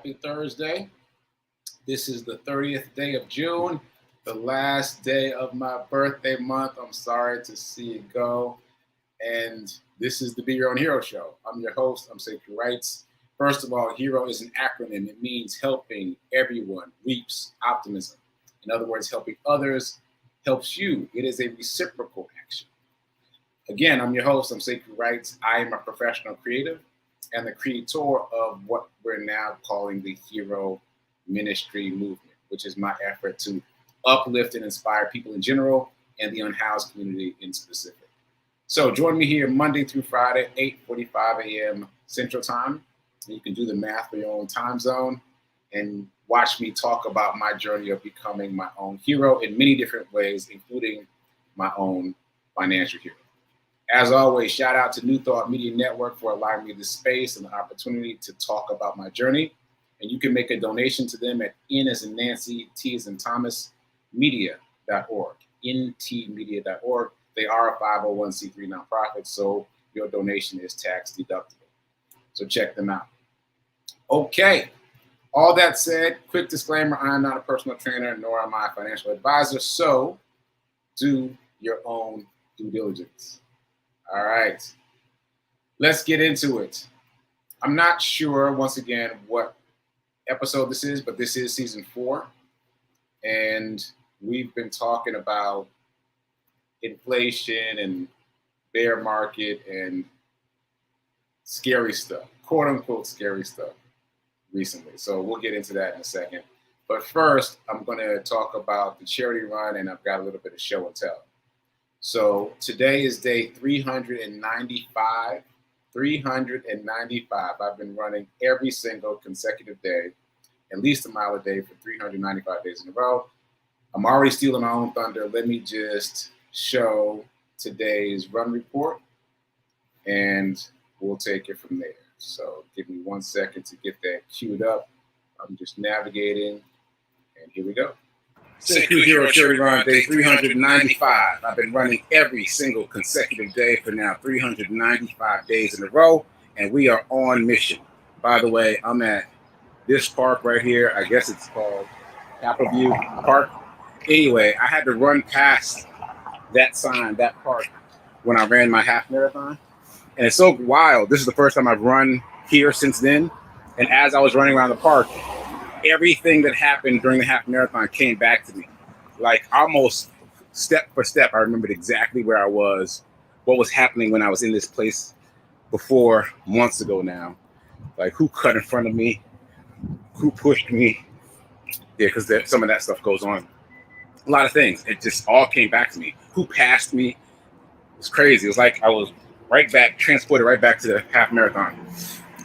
Happy Thursday. This is the 30th day of June, the last day of my birthday month. I'm sorry to see it go. And this is the Be Your Own Hero Show. I'm your host, I'm sekouwrites. First of all, HERO is an acronym. It means helping everyone reaps optimism. In other words, helping others helps you. It is a reciprocal action. Again, I'm your host, I'm sekouwrites. I am a professional creative and the creator of what we're now calling the Hero Ministry Movement, which is my effort to uplift and inspire people in general and the unhoused community in specific. So join me here Monday through Friday, 8:45 a.m. Central Time. You can do the math for your own time zone and watch me talk about my journey of becoming my own hero in many different ways, including my own financial hero. As always, shout out to New Thought Media Network for allowing me the space and the opportunity to talk about my journey. And you can make a donation to them at N as in Nancy, T as in Thomas, media.org, ntmedia.org. They are a 501c3 nonprofit, so your donation is tax deductible. So check them out. Okay, all that said, quick disclaimer, I am not a personal trainer, nor am I a financial advisor, so do your own due diligence. All right, let's get into it. I'm not sure, once again, what episode this is, but this is season 4. And we've been talking about inflation and bear market and scary stuff, quote unquote scary stuff recently. So we'll get into that in a second. But first, I'm going to talk about the charity run, and I've got a little bit of show and tell. So today is day 395. 395. I've been running every single consecutive day, at least a mile a day for 395 days in a row. I'm already stealing my own thunder. Let me just show today's run report, and we'll take it from there. So give me 1 second to get that queued up. I'm just navigating, and here we go. Sekou Hero Charity Run, day 395. I've been running every single consecutive day for now 395 days in a row, and we are on mission. By the way, I'm at this park right here. I guess it's called Capitol View Park. Anyway, I had to run past that sign, that park, when I ran my half marathon. And it's so wild. This is the first time I've run here since then. And as I was running around the park, everything that happened during the half marathon came back to me. Like almost step for step, I remembered exactly where I was, what was happening when I was in this place before, months ago now. Like who cut in front of me, who pushed me. Yeah, because some of that stuff goes on. A lot of things. It just all came back to me. Who passed me? It was crazy. It was like I was right back, transported right back to the half marathon.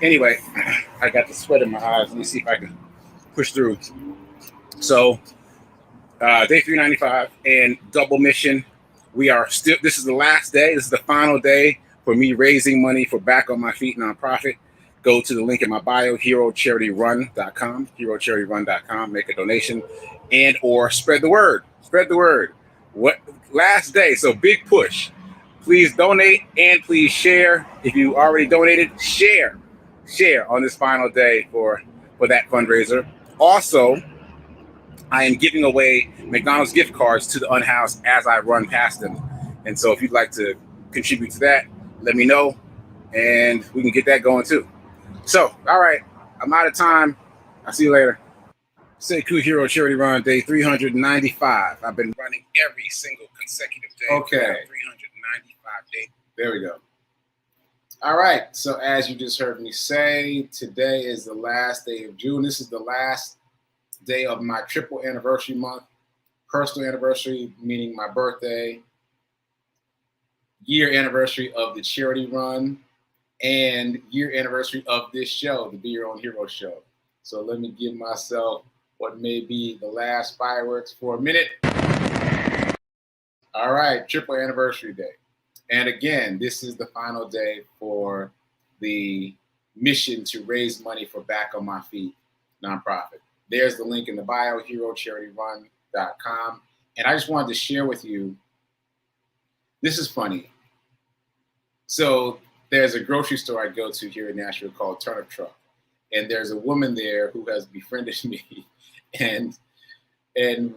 Anyway, I got the sweat in my eyes. Let me see if I can push through. So day 395 and double mission. We are still, this is the last day. This is the final day for me raising money for Back on My Feet nonprofit. Go to the link in my bio, herocharityrun.com, herocharityrun.com, make a donation and or spread the word. Spread the word. What last day? So big push. Please donate and please share. If you already donated, share on this final day for that fundraiser. Also, I am giving away McDonald's gift cards to the unhoused as I run past them. And so if you'd like to contribute to that, let me know and we can get that going too. So, all right, I'm out of time. I'll see you later. Sekou Hero Charity Run, day 395. I've been running every single consecutive day. Okay. 395 days. There we go. All right, so as you just heard me say, today is the last day of June. This is the last day of my triple anniversary month. Personal anniversary, meaning my birthday, year anniversary of the charity run, and year anniversary of this show, the Be Your Own Hero Show. So let me give myself what may be the last fireworks for a minute. All right, triple anniversary day. And again, this is the final day for the mission to raise money for Back on My Feet nonprofit. There's the link in the bio, herocharityrun.com. And I just wanted to share with you, this is funny. So there's a grocery store I go to here in Nashville called Turnip Truck. And there's a woman there who has befriended me, and and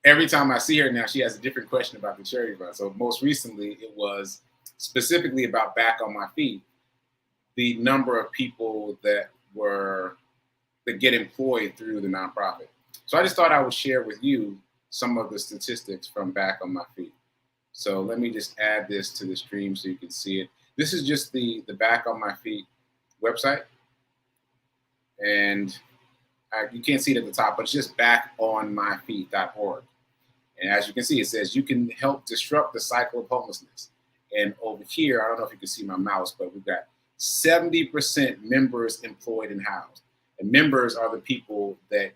every time I see her now, she has a different question about the charity run. So most recently, it was specifically about Back on My Feet, the number of people that get employed through the nonprofit. So I just thought I would share with you some of the statistics from Back on My Feet. So let me just add this to the stream so you can see it. This is just the Back on My Feet website. And you can't see it at the top, but it's just backonmyfeet.org. And as you can see, it says you can help disrupt the cycle of homelessness. And over here, I don't know if you can see my mouse, but we've got 70% members employed and housed. And members are the people that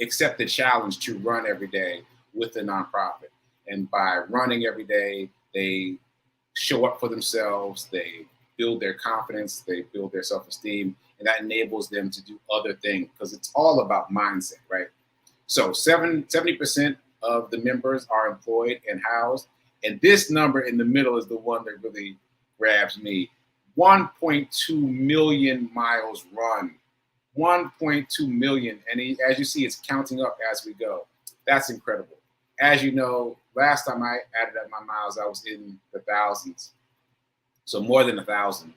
accept the challenge to run every day with the nonprofit. And by running every day, they show up for themselves, they build their confidence, they build their self-esteem, and that enables them to do other things because it's all about mindset, right? So 70% of the members are employed and housed. And this number in the middle is the one that really grabs me. 1.2 million miles run. 1.2 million. And as you see, it's counting up as we go. That's incredible. As you know, last time I added up my miles, I was in the thousands. So more than 1,000.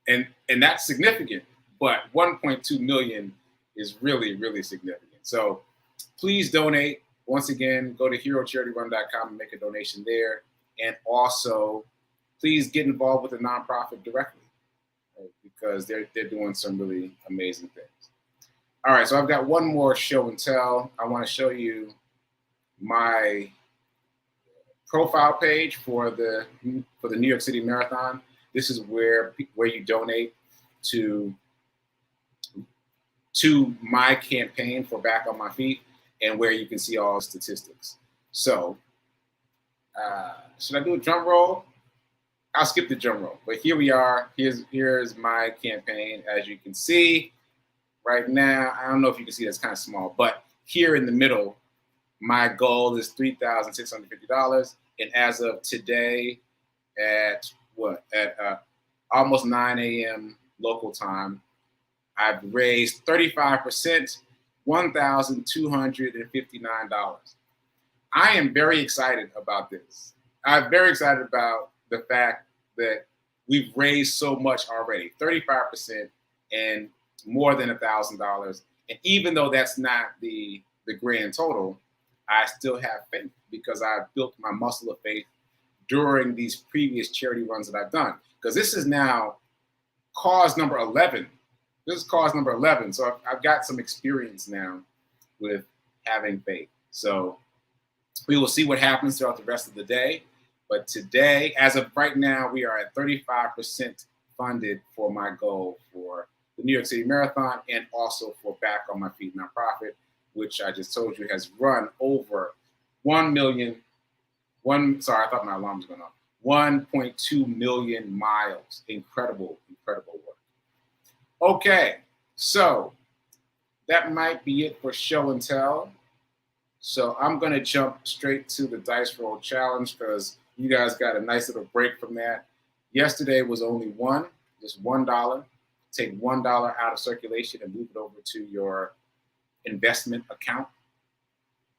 And that's significant. But 1.2 million is really, really significant. So please donate. Once again, go to herocharityrun.com and make a donation there. And also, please get involved with the nonprofit directly, right? Because they're doing some really amazing things. All right, so I've got one more show and tell. I want to show you my profile page for the New York City Marathon. This is where you donate to my campaign for Back on My Feet, and where you can see all the statistics. So, should I do a drum roll? I'll skip the drum roll. But here we are. Here's my campaign. As you can see right now, I don't know if you can see that's kind of small, but here in the middle, my goal is $3,650. And as of today, at almost 9 a.m. local time, I've raised 35%, $1,259. I am very excited about this. I'm very excited about the fact that we've raised so much already, 35% and more than $1,000. And even though that's not the grand total, I still have faith because I've built my muscle of faith during these previous charity runs that I've done. Because this is now cause number 11. This is cause number 11. So I've got some experience now with having faith. So we will see what happens throughout the rest of the day. But today, as of right now, we are at 35% funded for my goal for the New York City Marathon and also for Back on My Feet nonprofit, which I just told you has run over 1 1.2 million miles. Incredible, incredible work. Okay, so that might be it for show and tell. So I'm going to jump straight to the dice roll challenge because you guys got a nice little break from that. Yesterday was only just $1. Take $1 out of circulation and move it over to your investment account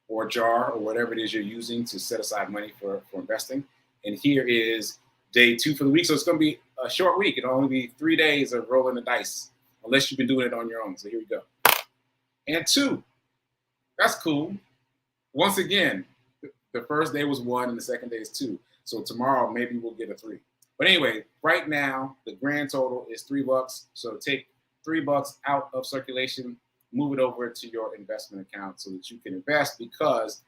or jar or whatever it is you're using to set aside money for investing. And here is day 2 for the week. So it's going to be a short week. It'll only be 3 days of rolling the dice, unless you've been doing it on your own. So here we go. And 2. That's cool. Once again, the first day was 1 and the second day is 2. So tomorrow, maybe we'll get a 3. But anyway, right now, the grand total is $3. So take $3 out of circulation, move it over to your investment account so that you can invest, because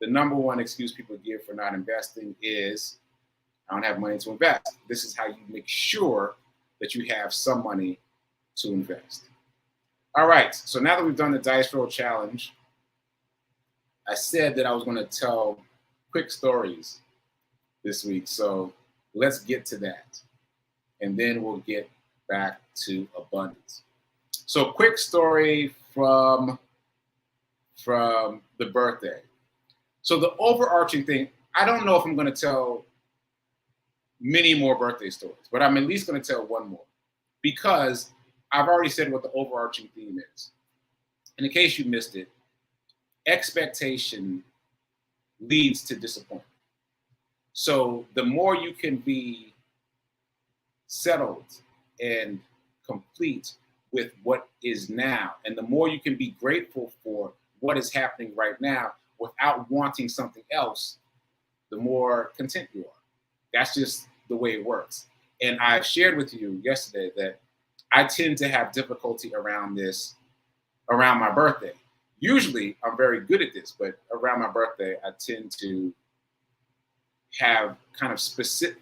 the number one excuse people give for not investing is, I don't have money to invest. This is how you make sure that you have some money to invest. All right, so now that we've done the dice roll challenge, I said that I was going to tell quick stories this week. So let's get to that. And then we'll get back to abundance. So quick story from the birthday. So the overarching thing, I don't know if I'm going to tell many more birthday stories, but I'm at least going to tell one more, because I've already said what the overarching theme is. And in case you missed it, expectation leads to disappointment. So the more you can be settled and complete with what is now, and the more you can be grateful for what is happening right now without wanting something else, the more content you are. That's just the way it works. And I shared with you yesterday that I tend to have difficulty around this around my birthday. Usually I'm very good at this, but around my birthday, I tend to have kind of specific,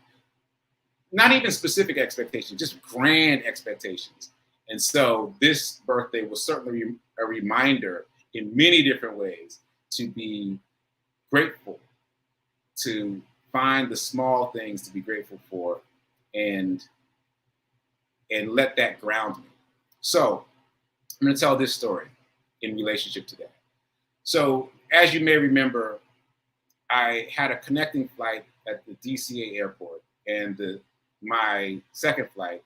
not even specific expectations, just grand expectations. And so this birthday was certainly a reminder in many different ways to be grateful, to find the small things to be grateful for, and let that ground me. So I'm going to tell this story in relationship to that. So as you may remember, I had a connecting flight at the DCA airport, and my second flight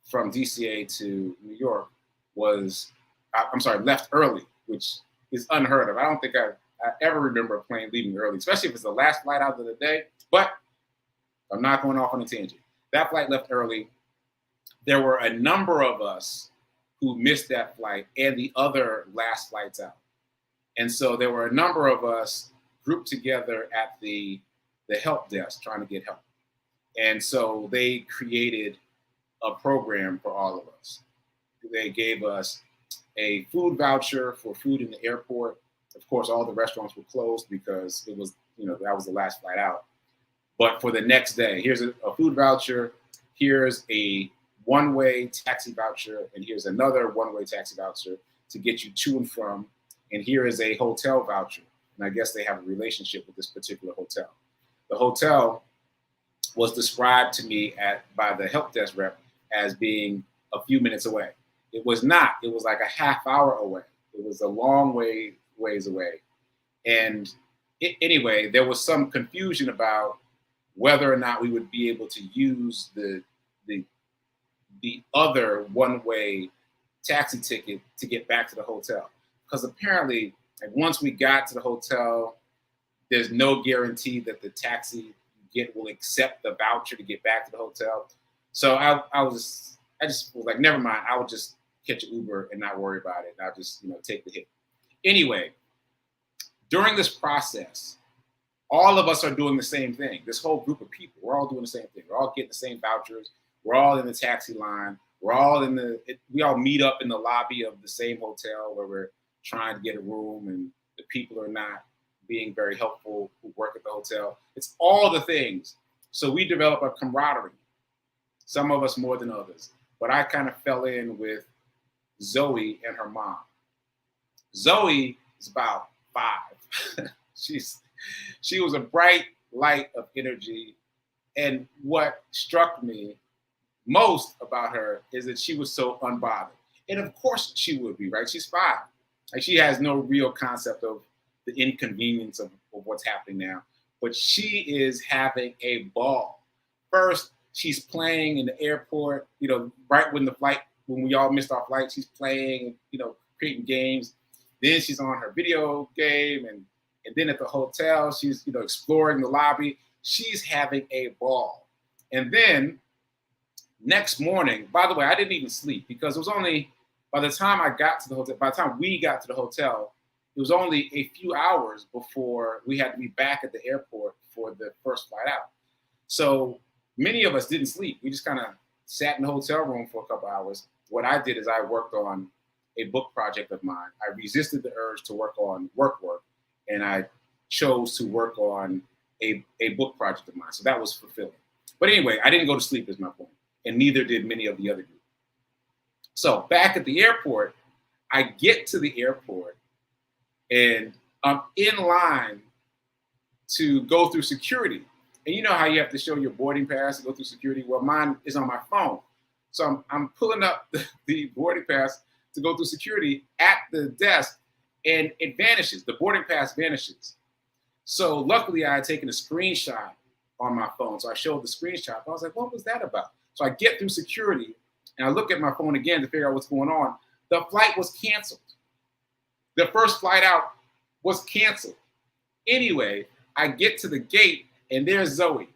from DCA to New York left early, which is unheard of. I don't think I ever remember a plane leaving early, especially if it's the last flight out of the day, but I'm not going off on a tangent. That flight left early. There were a number of us who missed that flight and the other last flights out. And so there were a number of us grouped together at the help desk trying to get help. And so they created a program for all of us. They gave us a food voucher for food in the airport. Of course, all the restaurants were closed because it was, that was the last flight out. But for the next day, here's a food voucher, here's a one-way taxi voucher, and here's another one-way taxi voucher to get you to and from, and here is a hotel voucher. And I guess they have a relationship with this particular hotel. The hotel was described to me by the help desk rep as being a few minutes away. It was not. It was like a half hour away. It was a long ways away. And anyway, there was some confusion about whether or not we would be able to use the other one-way taxi ticket to get back to the hotel. Because apparently, once we got to the hotel, there's no guarantee that the taxi you get will accept the voucher to get back to the hotel. So I just was like, never mind. I would just catch an Uber and not worry about it. I'll just take the hit. Anyway, during this process, all of us are doing the same thing. This whole group of people, we're all doing the same thing. We're all getting the same vouchers. We're all in the taxi line. We're all we all meet up in the lobby of the same hotel where we're trying to get a room, and the people are not being very helpful who work at the hotel. It's all the things. So we develop a camaraderie, some of us more than others. But I kind of fell in with Zoe and her mom. Zoe is about 5. She was a bright light of energy. And what struck me most about her is that she was so unbothered. And of course she would be, right? She's 5. Like, she has no real concept of the inconvenience of what's happening now. But she is having a ball. First, she's playing in the airport, right when we all missed our flight, she's playing, creating games. Then she's on her video game, and then at the hotel, she's, exploring the lobby. She's having a ball. And then next morning, by the way, I didn't even sleep because it was only, by the time we got to the hotel, it was only a few hours before we had to be back at the airport for the first flight out. So many of us didn't sleep. We just kind of sat in the hotel room for a couple hours. What I did is I worked on a book project of mine. I resisted the urge to work on work, and I chose to work on a book project of mine. So that was fulfilling. But anyway, I didn't go to sleep is my point, and neither did many of the other group. So back at the airport, I get to the airport, and I'm in line to go through security. And you know how you have to show your boarding pass to go through security? Well, mine is on my phone. So I'm pulling up the boarding pass to go through security at the desk, and it vanishes. The boarding pass vanishes. So luckily I had taken a screenshot on my phone. So I showed the screenshot. I was like, what was that about? So I get through security, And I look at my phone again to figure out what's going on. The flight was canceled. The first flight out was canceled. Anyway, I get to the gate and there's Zoe.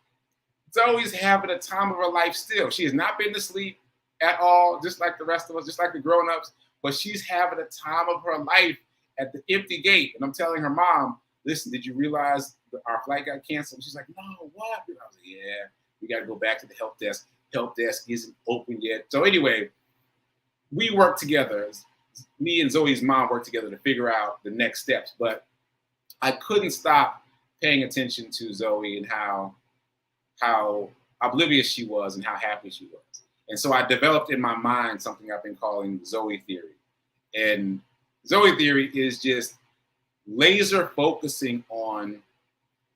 Zoe's having the time of her life still. She has not been to sleep at all, just like the rest of us, just like the grown-ups, but she's having the time of her life at the empty gate. And I'm telling her mom, listen, did you realize our flight got canceled? She's like, no, what? And I was like, yeah, we got to go back to the help desk. Help desk isn't open yet. So anyway, we worked together. Me and Zoe's mom worked together to figure out the next steps, but I couldn't stop paying attention to Zoe and how oblivious she was and how happy she was. And so I developed in my mind something I've been calling Zoe Theory. And Zoe Theory is just laser focusing on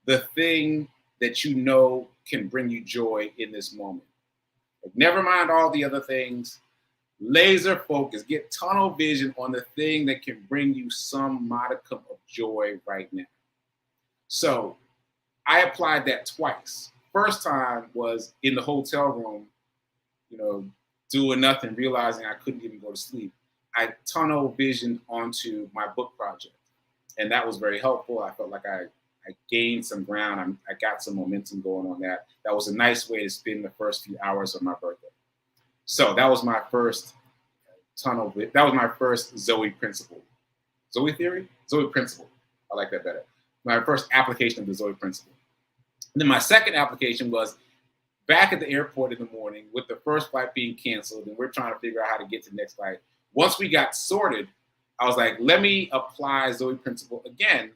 the thing that you know can bring you joy in this moment. Like, never mind all the other things. Laser focus, get tunnel vision on the thing that can bring you some modicum of joy right now. So I applied that twice. First time was in the hotel room, doing nothing, realizing I couldn't even go to sleep. I tunnel visioned onto my book project. And that was very helpful. I felt like I gained some ground. I got some momentum going on that. That was a nice way to spend the first few hours of my birthday. So that was my first that was my first Zoe Principle. Zoe Theory? Zoe Principle. I like that better. My first application of the Zoe Principle. And then my second application was back at the airport in the morning with the first flight being canceled, and we're trying to figure out how to get to the next flight. Once we got sorted, I was like, let me apply Zoe Principle again.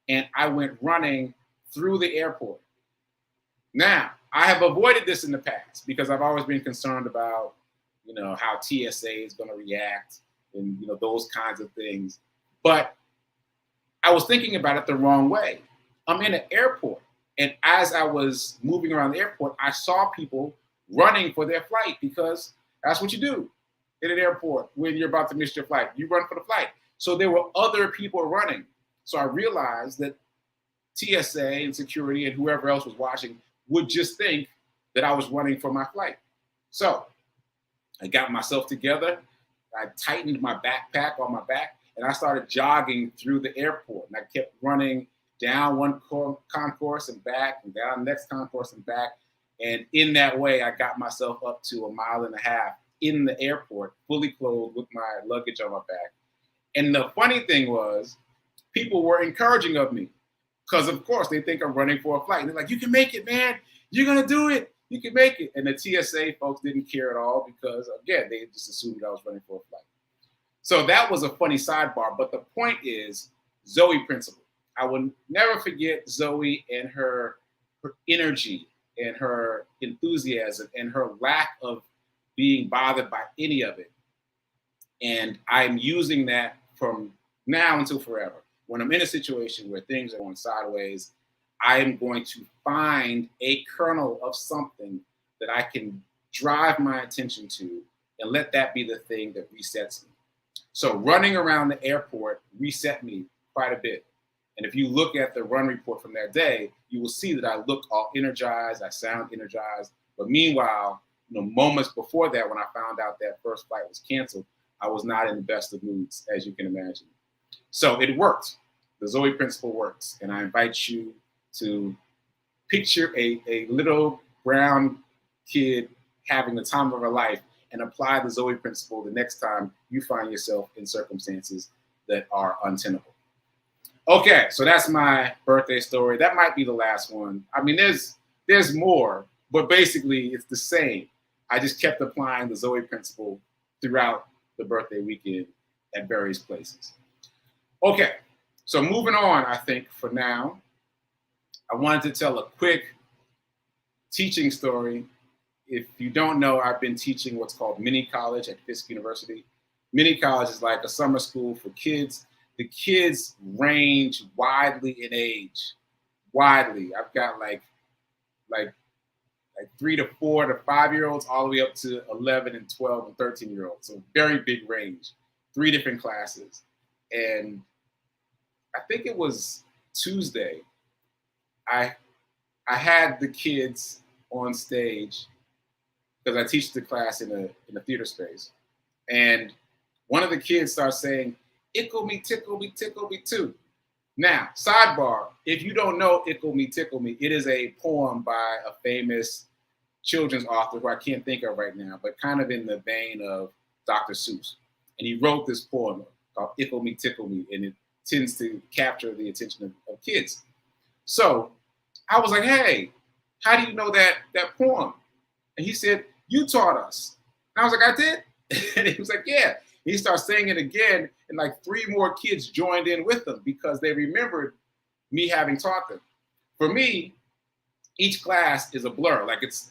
And I went running through the airport. Now, I have avoided this in the past because I've always been concerned about, how TSA is going to react and, those kinds of things. But I was thinking about it the wrong way. I'm in an airport. And as I was moving around the airport, I saw people running for their flight because that's what you do in an airport when you're about to miss your flight. You run for the flight. So there were other people running. So I realized that TSA and security and whoever else was watching would just think that I was running for my flight. So I got myself together. I tightened my backpack on my back, and I started jogging through the airport. And I kept running down one concourse and back, and down the next concourse and back. And in that way, I got myself up to 1.5 miles in the airport, fully clothed with my luggage on my back. And the funny thing was, people were encouraging of me because, of course, they think I'm running for a flight. And they're like, you can make it, man. You're going to do it. You can make it. And the TSA folks didn't care at all because, again, they just assumed I was running for a flight. So that was a funny sidebar. But the point is Zoe Principle. I will never forget Zoe and her energy and her enthusiasm and her lack of being bothered by any of it. And I'm using that from now until forever. When I'm in a situation where things are going sideways, I am going to find a kernel of something that I can drive my attention to and let that be the thing that resets me. So running around the airport reset me quite a bit. And if you look at the run report from that day, you will see that I look all energized, I sound energized. But meanwhile, moments before that, when I found out that first flight was canceled, I was not in the best of moods, as you can imagine. So it worked. The Zoe Principle works. And I invite you to picture a little brown kid having the time of her life and apply the Zoe Principle the next time you find yourself in circumstances that are untenable. Okay, so that's my birthday story. That might be the last one. I mean, there's more, but basically it's the same. I just kept applying the Zoe Principle throughout the birthday weekend at various places. Okay, so moving on, I think for now, I wanted to tell a quick teaching story. If you don't know, I've been teaching what's called mini college at Fisk University. Mini college is like a summer school for kids. The kids range widely in age, widely. I've got like 3 to 4 to 5-year-olds all the way up to 11 and 12 and 13-year-olds. So very big range, 3 different classes. And I think it was Tuesday, I had the kids on stage because I teach the class in a theater space. And one of the kids starts saying, "Ickle me, tickle me too." Now, sidebar, if you don't know Ickle Me, Tickle Me, it is a poem by a famous children's author who I can't think of right now, but kind of in the vein of Dr. Seuss. And he wrote this poem called Ickle Me, Tickle Me, and it tends to capture the attention of kids. So I was like, "Hey, how do you know that poem?" And he said, "You taught us." And I was like, "I did?" And he was like, "Yeah." He started saying it again, and like 3 more kids joined in with him because they remembered me having taught them. For me, each class is a blur. Like it's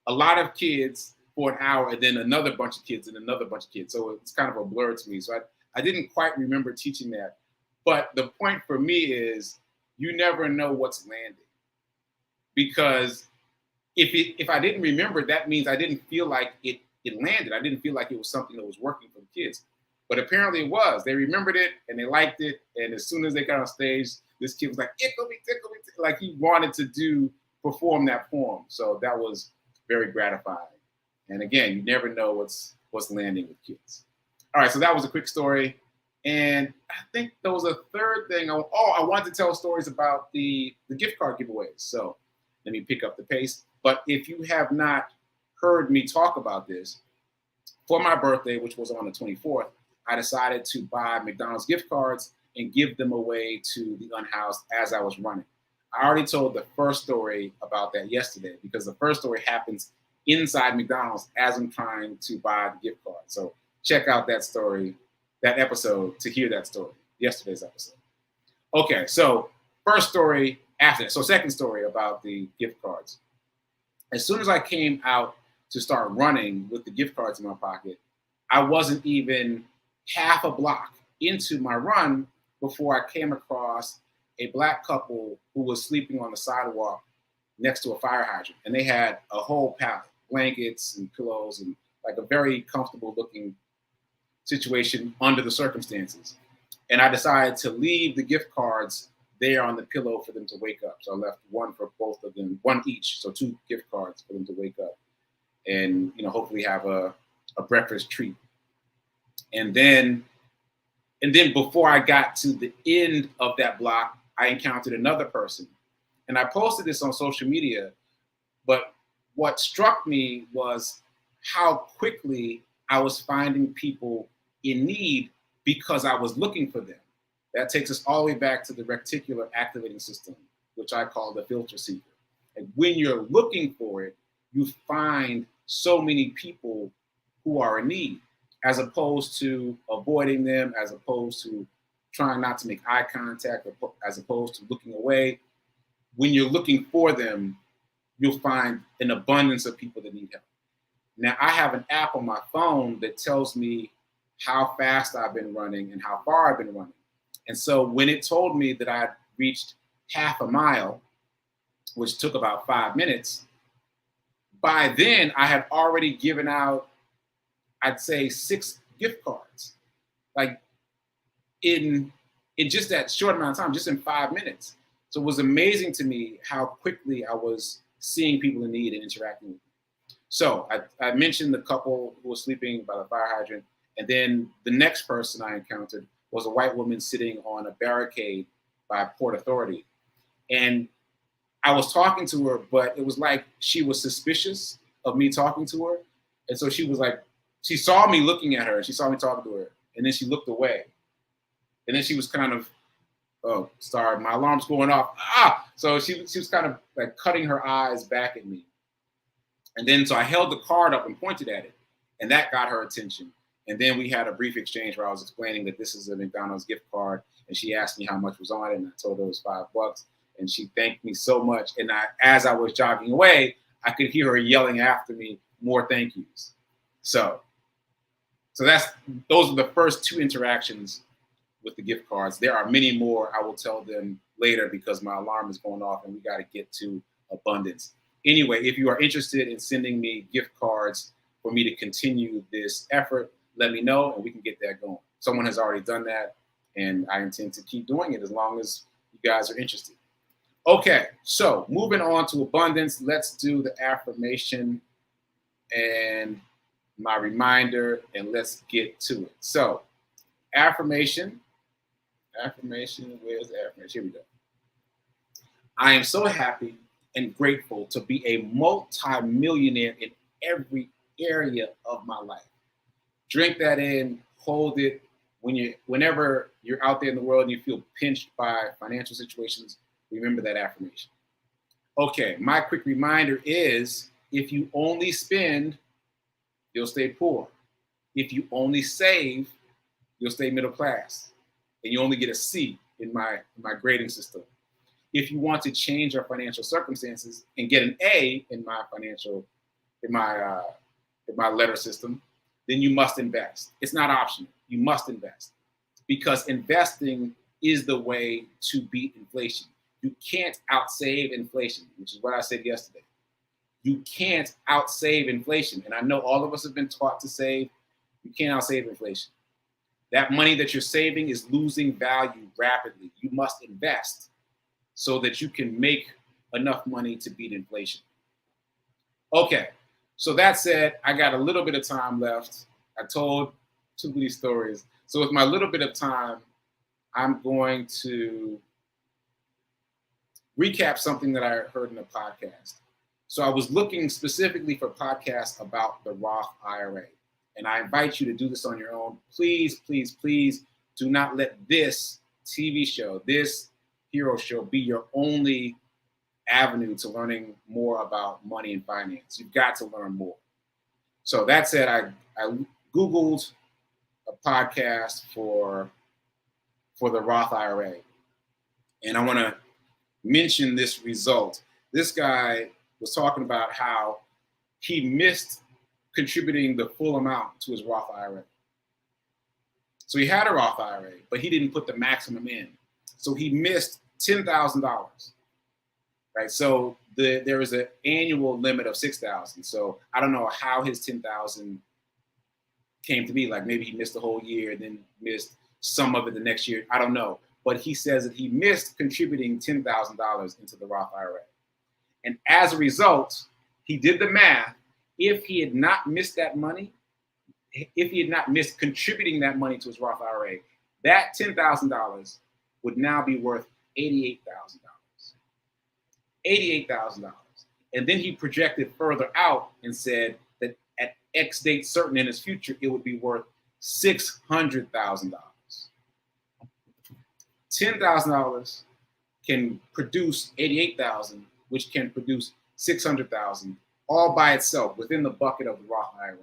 a lot of kids for an hour, and then another bunch of kids and another bunch of kids. So it's kind of a blur to me. So I didn't quite remember teaching that. But the point for me is you never know what's landing. Because if I didn't remember, that means I didn't feel like it landed. I didn't feel like it was something that was working for the kids. But apparently it was. They remembered it and they liked it. And as soon as they got on stage, this kid was like, "Ickle me, tickle me," like he wanted to perform that poem. So that was very gratifying. And again, you never know what's landing with kids. All right, so that was a quick story. And I think there was a third thing. I wanted to tell stories about the gift card giveaways. So let me pick up the pace. But if you have not heard me talk about this, for my birthday, which was on the 24th, I decided to buy McDonald's gift cards and give them away to the unhoused as I was running. I already told the first story about that yesterday because the first story happens inside McDonald's as I'm trying to buy the gift card. So check out that story, that episode to hear that story, yesterday's episode. Okay, so first story after that. So second story about the gift cards. As soon as I came out to start running with the gift cards in my pocket, I wasn't even half a block into my run before I came across a Black couple who was sleeping on the sidewalk next to a fire hydrant. And they had a whole pallet, blankets and pillows and like a very comfortable looking situation under the circumstances. And I decided to leave the gift cards there on the pillow for them to wake up. So I left one for both of them, one each, so 2 gift cards for them to wake up and hopefully have a breakfast treat. And then before I got to the end of that block, I encountered another person. And I posted this on social media, but what struck me was how quickly I was finding people in need because I was looking for them. That takes us all the way back to the reticular activating system, which I call the Filterseeker. And when you're looking for it, you find so many people who are in need, as opposed to avoiding them, as opposed to trying not to make eye contact, as opposed to looking away. When you're looking for them, you'll find an abundance of people that need help. Now, I have an app on my phone that tells me how fast I've been running and how far I've been running. And so when it told me that I had reached half a mile, which took about 5 minutes, by then I had already given out, I'd say 6 gift cards, like in just that short amount of time, just in 5 minutes. So it was amazing to me how quickly I was seeing people in need and interacting with them. So I mentioned the couple who was sleeping by the fire hydrant. And then the next person I encountered was a white woman sitting on a barricade by Port Authority. And I was talking to her, but it was like she was suspicious of me talking to her. And so she was like, she saw me looking at her and she saw me talking to her. And then she looked away. And then she was kind of, "Oh, sorry, my alarm's going off." So she was kind of like cutting her eyes back at me. And then so I held the card up and pointed at it. And that got her attention. And then we had a brief exchange where I was explaining that this is a McDonald's gift card. And she asked me how much was on it. And I told her it was $5. And she thanked me so much. And as I was jogging away, I could hear her yelling after me, "More thank yous." So those are the first 2 interactions with the gift cards. There are many more. I will tell them later because my alarm is going off and we got to get to abundance. Anyway, if you are interested in sending me gift cards for me to continue this effort, let me know and we can get that going. Someone has already done that and I intend to keep doing it as long as you guys are interested. Okay, so moving on to abundance, let's do the affirmation and my reminder, and let's get to it. So, affirmation, where's the affirmation? Here we go. I am so happy and grateful to be a multi-millionaire in every area of my life. Drink that in, hold it. Whenever you're out there in the world and you feel pinched by financial situations, remember that affirmation. Okay, my quick reminder is if you only spend, you'll stay poor. If you only save, you'll stay middle class. And you only get a C in my grading system. If you want to change your financial circumstances and get an A in my letter system, then you must invest. It's not optional. You must invest because investing is the way to beat inflation. You can't outsave inflation, which is what I said yesterday. You can't outsave inflation. And I know all of us have been taught to save. You can't outsave inflation. That money that you're saving is losing value rapidly. You must invest so that you can make enough money to beat inflation. Okay, so that said, I got a little bit of time left. I told too many stories. So with my little bit of time, I'm going to recap something that I heard in a podcast. So I was looking specifically for podcasts about the Roth IRA. And I invite you to do this on your own. Please, please, please do not let this TV show, this hero show, be your only avenue to learning more about money and finance. You've got to learn more. So that said, I Googled a podcast for the Roth IRA. And I want to mention this result. This guy was talking about how he missed contributing the full amount to his Roth IRA. So he had a Roth IRA, but he didn't put the maximum in. So he missed $10,000, right? So there is an annual limit of $6,000. So I don't know how his $10,000 came to be. Like maybe he missed the whole year and then missed some of it the next year. I don't know. But he says that he missed contributing $10,000 into the Roth IRA. And as a result, he did the math. If he had not missed that money, if he had not missed contributing that money to his Roth IRA, that $10,000 would now be worth $88,000. $88,000. And then he projected further out and said that at X date certain in his future, it would be worth $600,000. $10,000 can produce $88,000, which can produce $600,000 all by itself within the bucket of the Roth IRA.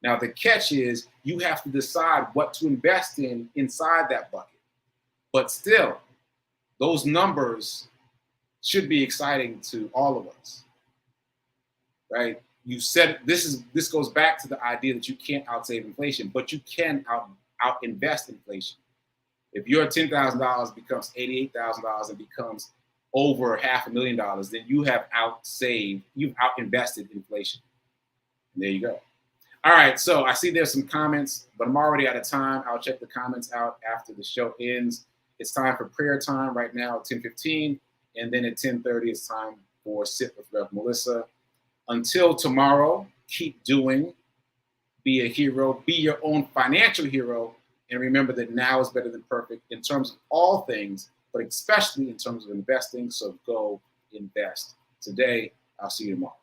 Now, the catch is you have to decide what to invest in inside that bucket. But still, those numbers should be exciting to all of us, right? You said this goes back to the idea that you can't outsave inflation, but you can out invest inflation. If your $10,000 becomes $88,000 and becomes over $500,000, then you have you've out invested inflation. And there you go. All right, so I see there's some comments, but I'm already out of time. I'll check the comments out after the show ends. It's time for prayer time right now at 10:15, and then at 10:30 it's time for Sit with Rev Melissa. Until tomorrow, keep doing, be a hero, be your own financial hero, and remember that now is better than perfect in terms of all things, but especially in terms of investing. So go invest today. I'll see you tomorrow.